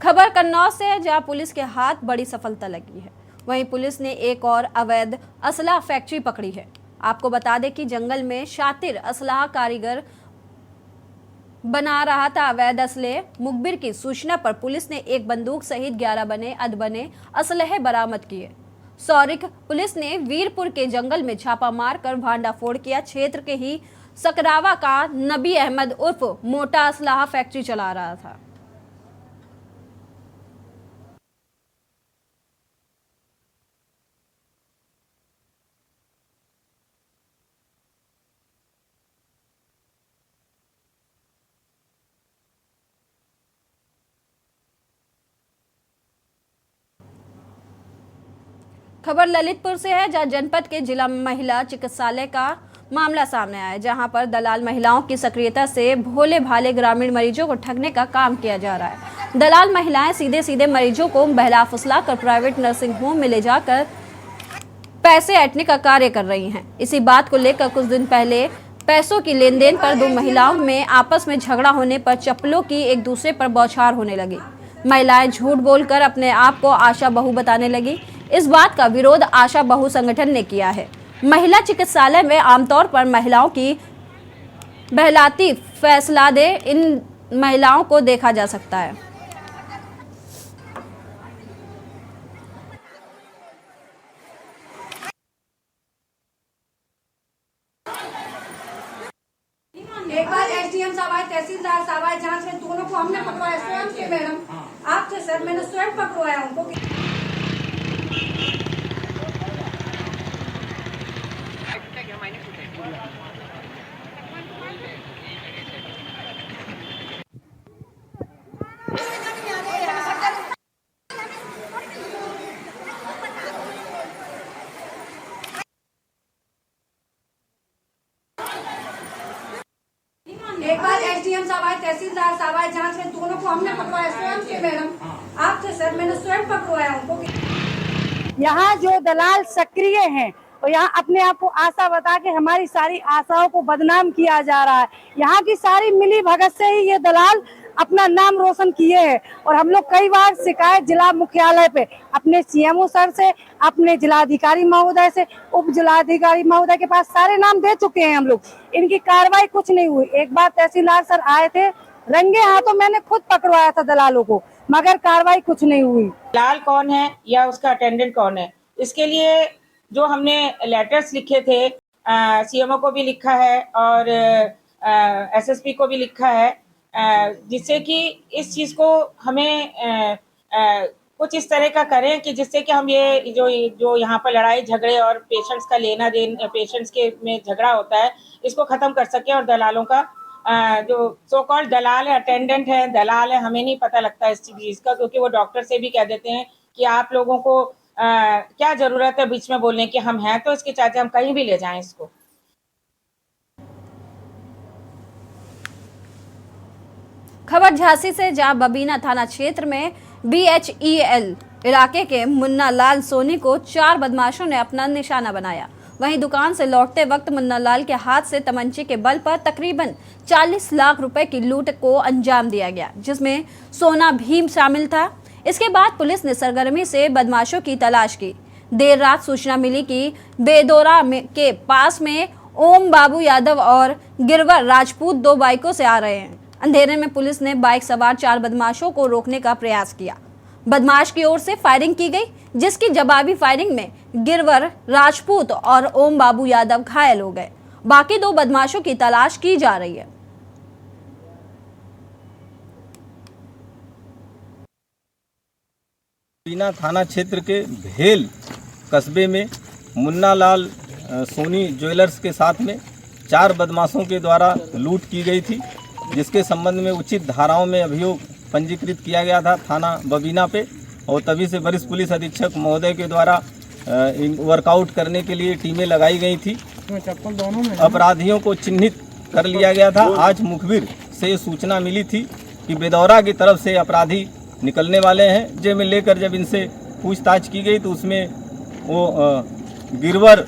खबर कन्नौज से है, जहां पुलिस के हाथ बड़ी सफलता लगी है। वहीं पुलिस ने एक और अवैध असलाह फैक्ट्री पकड़ी है। आपको बता दें कि जंगल में शातिर असलाह कारीगर बना रहा था अवैध असले मुखबिर की सूचना पर पुलिस ने एक बंदूक सहित 11 बने अधबने असलहे बरामद किए। सौरिक पुलिस ने वीरपुर के जंगल में छापा मारकर भांडाफोड़ किया। क्षेत्र के ही सकरावा का नबी अहमद उर्फ मोटा असलाह फैक्ट्री चला रहा था। खबर ललितपुर से है, जहां जनपद के जिला महिला चिकित्सालय का मामला सामने आया, जहां पर दलाल महिलाओं की सक्रियता से भोले भाले ग्रामीण मरीजों को ठगने का काम किया जा रहा है। दलाल महिलाएं सीधे सीधे मरीजों को बहला फुसला कर प्राइवेट नर्सिंग होम में ले जाकर पैसे ऐंठने का कार्य कर रही हैं। इसी बात को लेकर कुछ दिन पहले पैसों की लेन देन पर 2 महिलाओं में आपस में झगड़ा होने पर चप्पलों की एक दूसरे पर बौछार होने लगी। महिलाएं झूठ बोलकर अपने आप को आशा बहू बताने लगी। इस बात का विरोध आशा बहू संगठन ने किया है। महिला चिकित्सालय में आमतौर पर महिलाओं की बहलाती फैसला दे इन महिलाओं को देखा जा सकता है। एक बार एसडीएम साहब आए, तहसीलदार साहब आए, जांच में दोनों को हमने पकड़वाया स्वयं के मैडम आपसे सर, मैंने स्वयं पकड़वाया उनको। एक बार एसडीएम साहब आए, तहसीलदार साहब आए, जांच में दोनों को हमने पकड़वाया स्वयं के मैडम आपसे सर, मैंने स्वयं पकड़वाया उनको। यहाँ जो दलाल सक्रिय हैं और यहाँ अपने आप को आशा बता के हमारी सारी आशाओं को बदनाम किया जा रहा है। यहाँ की सारी मिली भगत से ही ये दलाल अपना नाम रोशन किए हैं और हम लोग कई बार शिकायत जिला मुख्यालय पे अपने सीएमओ सर से, अपने जिलाधिकारी महोदय से, उप जिलाधिकारी महोदय के पास सारे नाम दे चुके हैं हम लोग। इनकी कार्रवाई कुछ नहीं हुई। एक बार तहसीलदार सर आए थे, रंगे हाथों मैंने खुद पकड़वाया था दलालों को, मगर कार्रवाई कुछ नहीं हुई। दलाल कौन है या उसका अटेंडेंट कौन है, इसके लिए जो हमने लेटर्स लिखे थे, सीएमओ को भी लिखा है और एसएसपी को भी लिखा है, जिससे कि इस चीज़ को हमें कुछ इस तरह का करें कि जिससे कि हम ये जो यहाँ पर लड़ाई झगड़े और पेशेंट्स का लेना देन, पेशेंट्स के में झगड़ा होता है, इसको ख़त्म कर सकें। और दलालों का जो सो कॉल्ड दलाल है, अटेंडेंट है, दलाल है, हमें नहीं पता लगता इस चीज़ का, क्योंकि वो डॉक्टर से भी कह देते हैं कि आप लोगों को क्या ज़रूरत है बीच में बोलने की, हम हैं तो इसके चाचे हम कहीं भी ले जाएं इसको। खबर झांसी से, जहां बबीना थाना क्षेत्र में BHEL इलाके के मुन्ना लाल सोनी को 4 बदमाशों ने अपना निशाना बनाया। वहीं दुकान से लौटते वक्त मुन्ना लाल के हाथ से तमंचे के बल पर तकरीबन 40 लाख रुपए की लूट को अंजाम दिया गया, जिसमें सोना भी शामिल था। इसके बाद पुलिस ने सरगर्मी से बदमाशों की तलाश की। देर रात सूचना मिली कि बेदोरा के पास में ओम बाबू यादव और गिरवर राजपूत 2 बाइकों से आ रहे हैं। अंधेरे में पुलिस ने बाइक सवार 4 बदमाशों को रोकने का प्रयास किया। बदमाश की ओर से फायरिंग की गई, जिसकी जवाबी फायरिंग में गिरवर राजपूत और ओम बाबू यादव घायल हो गए। बाकी 2 बदमाशों की तलाश की जा रही है। बीना थाना क्षेत्र के भेल कस्बे में मुन्ना लाल सोनी ज्वेलर्स के साथ में 4 बदमाशों के द्वारा लूट की गई थी, जिसके संबंध में उचित धाराओं में अभियोग पंजीकृत किया गया था थाना बबीना पे। और तभी से वरिष्ठ पुलिस अधीक्षक महोदय के द्वारा वर्कआउट करने के लिए टीमें लगाई गई थी। अपराधियों को चिन्हित कर लिया गया था। आज मुखबिर से सूचना मिली थी कि बेदौरा की तरफ से अपराधी निकलने वाले हैं, जे में लेकर जब इनसे पूछताछ की गई तो उसमें वो गिरवर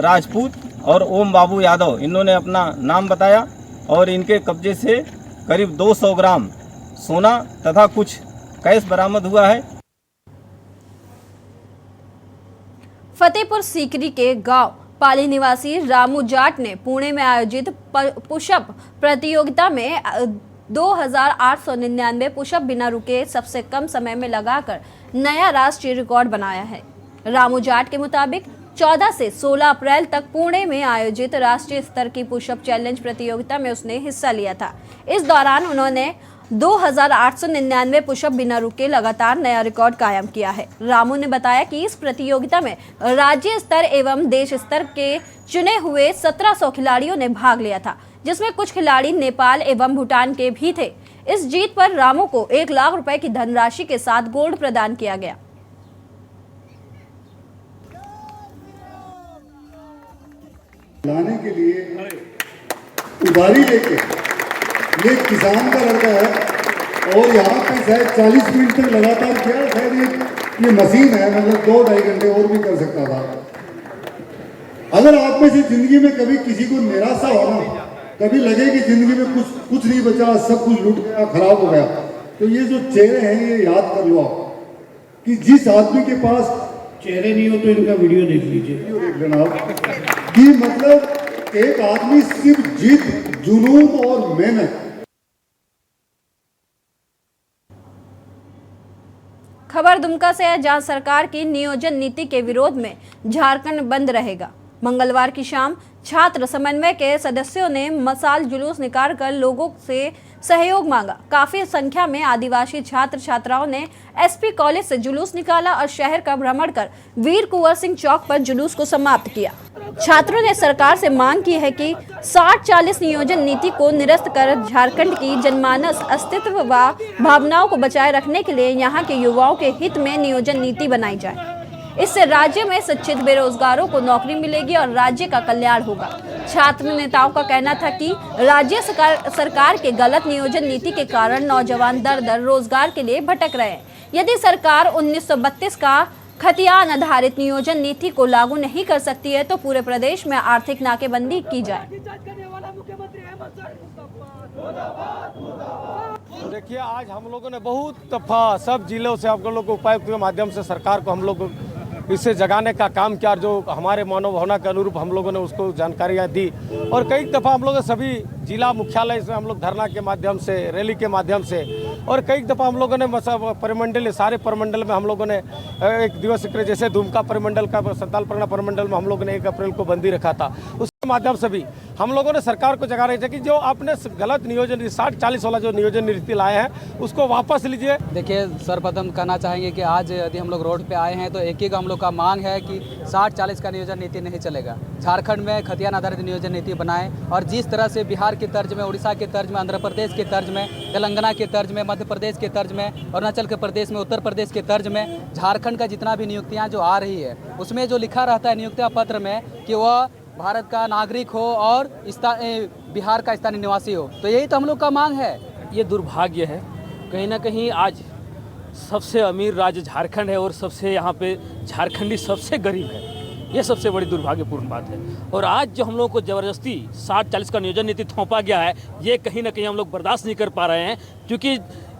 राजपूत और ओम बाबू यादव इन्होंने अपना नाम बताया और इनके कब्जे से करीब 200 ग्राम सोना तथा कुछ कैश बरामद हुआ है। फतेहपुर सीकरी के गांव पाली निवासी रामू जाट ने पुणे में आयोजित पुशअप प्रतियोगिता में 2899 पुशअप बिना रुके सबसे कम समय में लगाकर नया राष्ट्रीय रिकॉर्ड बनाया है। रामू जाट के मुताबिक 14 से 16 अप्रैल तक पुणे में आयोजित राष्ट्रीय स्तर की पुशअप चैलेंज प्रतियोगिता में उसने हिस्सा लिया था। इस दौरान उन्होंने 2899 पुशअप बिना रुके लगातार नया रिकॉर्ड कायम किया है। रामू ने बताया कि इस प्रतियोगिता में राज्य स्तर एवं देश स्तर के चुने हुए 1700 खिलाड़ियों ने भाग लिया था, जिसमें कुछ खिलाड़ी नेपाल एवं भूटान के भी थे। इस जीत पर रामू को 1 लाख रुपए की धनराशि के साथ गोल्ड प्रदान किया गया। लाने के लिए उधारी लेके ये किसान का लड़का है और यहाँ पे शायद 40 मिनट तक लगातार किया। शायद ये मशीन है, मतलब 2-2.5 घंटे और भी कर सकता था। अगर आप में से जिंदगी में कभी किसी को निराशा हो ना, कभी लगे कि जिंदगी में कुछ नहीं बचा, सब कुछ लूट गया, खराब हो गया, तो ये जो चेहरे हैं ये याद कर लो आप कि जिस आदमी के पास चेहरे नहीं हो तो इनका वीडियो देख लीजिए, वीडियो देख लेना आप कि मतलब एक आदमी सिर्फ जिद, जुनून और मेहनत। खबर दुमका से है, जहां सरकार की नियोजन नीति के विरोध में झारखंड बंद रहेगा। मंगलवार की शाम छात्र समन्वय के सदस्यों ने मशाल जुलूस निकालकर लोगों से सहयोग मांगा। काफी संख्या में आदिवासी छात्र छात्राओं ने एसपी कॉलेज से जुलूस निकाला और शहर का भ्रमण कर वीर कुंवर सिंह चौक पर जुलूस को समाप्त किया। छात्रों ने सरकार से मांग की है कि 60-40 नियोजन नीति को निरस्त कर झारखंड की जनमानस अस्तित्व व भावनाओं को बचाए रखने के लिए यहाँ के युवाओं के हित में नियोजन नीति बनाई जाए। इससे राज्य में शिक्षित बेरोजगारों को नौकरी मिलेगी और राज्य का कल्याण होगा। छात्र नेताओं का कहना था कि राज्य सरकार के गलत नियोजन नीति के कारण नौजवान दर दर रोजगार के लिए भटक रहे हैं। यदि सरकार 1932 का खतियान आधारित नियोजन नीति को लागू नहीं कर सकती है तो पूरे प्रदेश में आर्थिक नाकेबंदी की जाए। देखिए, आज हम लोगों ने बहुत दफा सब जिलों से आप लोगों को उपायुक्त के माध्यम से सरकार को हम लोग इससे जगाने का काम किया, जो हमारे मानव के अनुरूप हम लोगों ने उसको जानकारियाँ दी। और कई दफ़ा हम लोग सभी जिला मुख्यालय से हम लोग धरना के माध्यम से, रैली के माध्यम से, और कई दफ़ा हम लोगों ने परिमंडल, सारे परिमंडल में हम लोगों ने एक दिवस जैसे दुमका परिमंडल का, संताल परगना परिमंडल में हम लोगों ने 1 अप्रैल को बंदी रखा था। उसके माध्यम से भी हम लोगों ने सरकार को जगा रहे थे कि जो आपने गलत नियोजन 60-40 वाला जो नियोजन नीति लाए हैं उसको वापस लीजिए। देखिए, सर्वप्रथम कहना चाहेंगे कि आज यदि हम लोग रोड पे आए हैं तो एक ही हम लोग का मांग है कि 60-40 का नियोजन नीति नहीं चलेगा। झारखंड में खतियान आधारित नियोजन नीति बनाएं और जिस तरह से बिहार के तर्ज में, उड़ीसा के तर्ज में, आंध्र प्रदेश के तर्ज में, तेलंगाना के तर्ज में, मध्य प्रदेश के तर्ज में, अरुणाचल के प्रदेश में, उत्तर प्रदेश के तर्ज में झारखंड का जितना भी नियुक्तियाँ जो आ रही है उसमें जो लिखा रहता है नियुक्तिया पत्र में कि वह भारत का नागरिक हो और बिहार का स्थानीय निवासी हो, तो यही तो हम लोग का मांग है। ये दुर्भाग्य है, कहीं ना कहीं आज सबसे अमीर राज्य झारखंड है और सबसे यहाँ पे झारखंडी सबसे गरीब है। ये सबसे बड़ी दुर्भाग्यपूर्ण बात है। और आज जो हम लोग को ज़बरदस्ती 60-40 का नियोजन नीति थोपा गया है, ये कहीं ना कहीं हम लोग बर्दाश्त नहीं कर पा रहे हैं, क्योंकि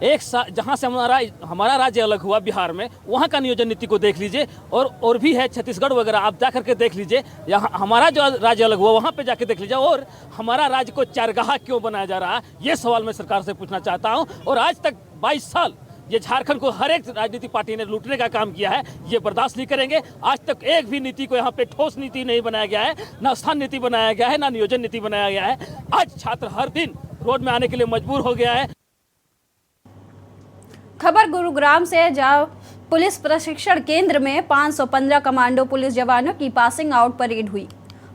एक जहाँ से हमारा राज्य अलग हुआ बिहार में, वहाँ का नियोजन नीति को देख लीजिए, और भी है छत्तीसगढ़ वगैरह, आप जा करके देख लीजिए। यहाँ हमारा जो राज्य अलग हुआ वहाँ पे जाके देख लीजिए, और हमारा राज्य को चारगाह क्यों बनाया जा रहा है, ये सवाल मैं सरकार से पूछना चाहता हूँ। और आज तक 22 साल ये झारखंड को हर एक राजनीतिक पार्टी ने लूटने का काम किया है, ये बर्दाश्त नहीं करेंगे। आज तक एक भी नीति को यहाँ पे ठोस नीति नहीं बनाया गया है, ना स्थान नीति बनाया गया है, ना नियोजन नीति बनाया गया है। आज छात्र हर दिन रोड में आने के लिए मजबूर हो गया है। खबर गुरुग्राम से, जहां पुलिस प्रशिक्षण केंद्र में 515 कमांडो पुलिस जवानों की पासिंग आउट परेड हुई।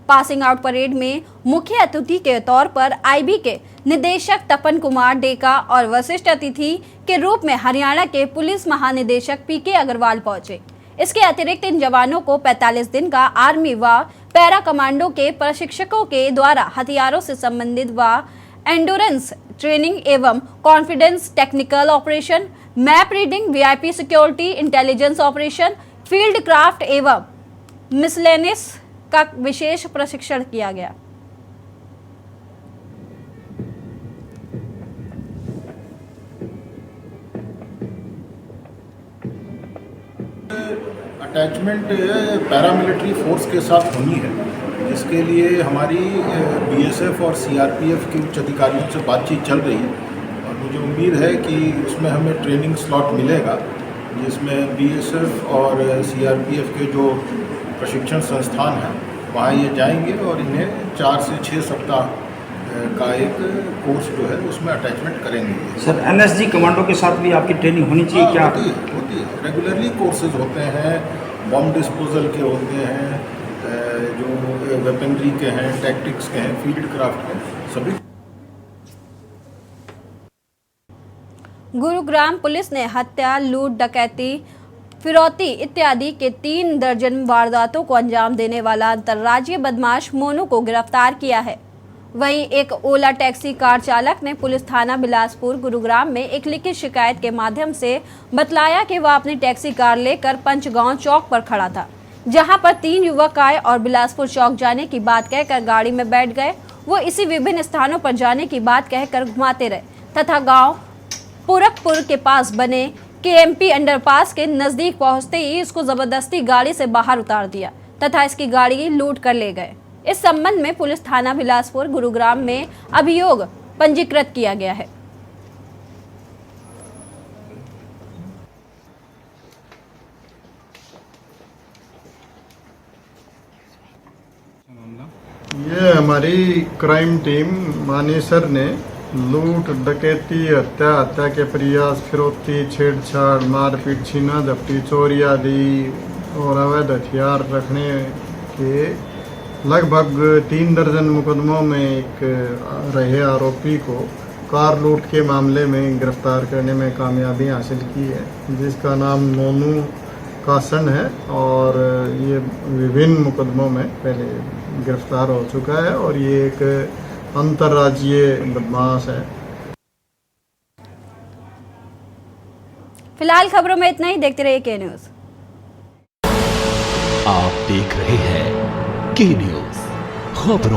पासिंग आउट परेड में मुख्य अतिथि के तौर पर आईबी के निदेशक तपन कुमार डेका और वरिष्ठ अतिथि के रूप में हरियाणा के पुलिस महानिदेशक पीके अग्रवाल पहुंचे। इसके अतिरिक्त इन जवानों को 45 दिन का आर्मी व पैरा कमांडो के प्रशिक्षकों के द्वारा हथियारों से संबंधित व एंडोरेंस ट्रेनिंग एवं confidence technical operation, map reading, VIP security, intelligence operation, field craft एवं मिसलेनियस का विशेष प्रशिक्षण किया गया। अटैचमेंट पैरामिलिट्री फोर्स के साथ होनी है, जिसके लिए हमारी बीएसएफ और सीआरपीएफ के उच्च अधिकारियों से बातचीत चल रही है और मुझे उम्मीद है कि उसमें हमें ट्रेनिंग स्लॉट मिलेगा, जिसमें बीएसएफ और सीआरपीएफ के जो प्रशिक्षण संस्थान हैं वहाँ ये जाएंगे और इन्हें 4 से 6 सप्ताह का एक कोर्स जो है उसमें अटैचमेंट करेंगे। सर एनएसजी कमांडो के साथ भी आपकी ट्रेनिंग होनी चाहिए क्या? होती है। रेगुलरली कोर्सेज होते हैं, बॉम्ब डिस्पोजल के होते हैं, जो वेपनरी के हैं, टैक्टिक्स के हैं, फील्ड क्राफ्ट के, सभी। गुरुग्राम पुलिस ने हत्या, लूट, डकैती, फिरौती इत्यादि के 3 दर्जन वारदातों को अंजाम देने वाला अंतर्राज्यीय बदमाश मोनू को गिरफ्तार किया है। वहीं एक ओला टैक्सी कार चालक ने पुलिस थाना बिलासपुर गुरुग्राम में एक लिखित शिकायत के माध्यम से बतलाया कि वह अपनी टैक्सी कार लेकर पंचगांव चौक पर खड़ा था, जहां पर 3 युवक आए और बिलासपुर चौक जाने की बात कहकर गाड़ी में बैठ गए। वो इसी विभिन्न स्थानों पर जाने की बात कहकर घुमाते रहे तथा गांव पुरखपुर के पास बने केएमपी अंडरपास के नजदीक पहुंचते ही इसको जबरदस्ती गाड़ी से बाहर उतार दिया तथा इसकी गाड़ी लूट कर ले गए। इस संबंध में पुलिस थाना बिलासपुर गुरुग्राम में अभियोग पंजीकृत किया गया है। ये हमारी क्राइम टीम मानेसर ने लूट, डकैती, हत्या के प्रयास, फिरौती, छेड़छाड़, मारपीट, छीना झपटी, चोरी आदि और अवैध हथियार रखने के लगभग 3 दर्जन मुकदमों में एक रहे आरोपी को कार लूट के मामले में गिरफ्तार करने में कामयाबी हासिल की है, जिसका नाम मोनू कासन है और ये विभिन्न मुकदमों में पहले गिरफ्तार हो चुका है और ये एक अंतर्राज्यीय बदमाश है। फिलहाल खबरों में इतना ही। देखते रहिए के न्यूज़। आप देख रहे हैं के न्यूज़, खबरों